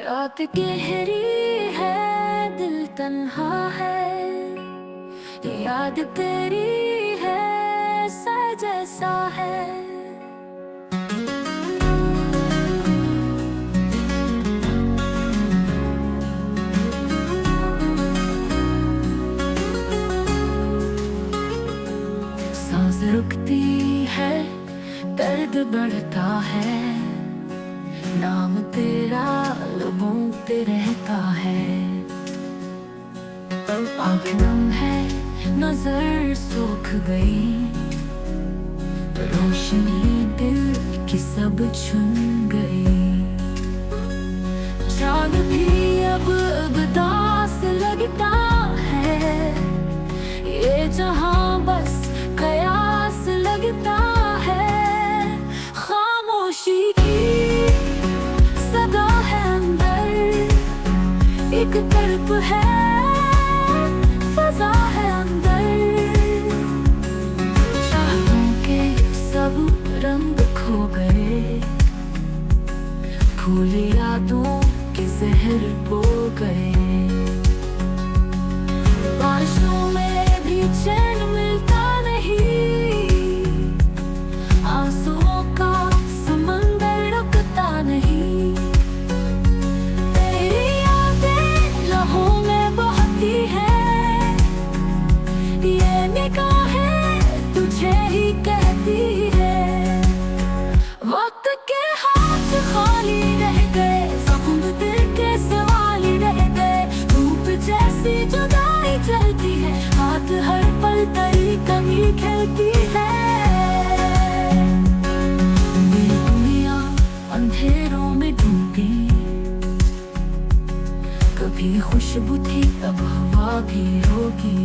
रात गहरी है, दिल तन्हा है, याद तेरी है, सा जैसा है। सांस रुकती है, दर्द बढ़ता है, नाम तेरा लबों पे रहता है। आँख नम है, नजर सूख गई, रोशनी दिल की सब छुन गई। चांद भी अब उदास लगता है, ये जहां बस कयास लगता है। खामोशी की सदा है अंदर, एक तरफ है फजा है अंदर। चाहतों के सब रंग खो गए, फूल यादों के जहर बो गए। बारिशों में भी चैन मिलता नहीं, आंसुओं का समंदर रुकता नहीं। तेरी यादें लहू में बहती है, ये निगाहें तुझे ही कहती है। वक्त के हाथ खाली रह गए, जख्म दिल के सवाल रह गए। धूप जैसी जुदाई चलती है, हाथ हर पल तेरी कमी खेलती है। मेरी दुनिया अंधेरों में डूबी, कभी खुशबू थी अब हवा भी होगी।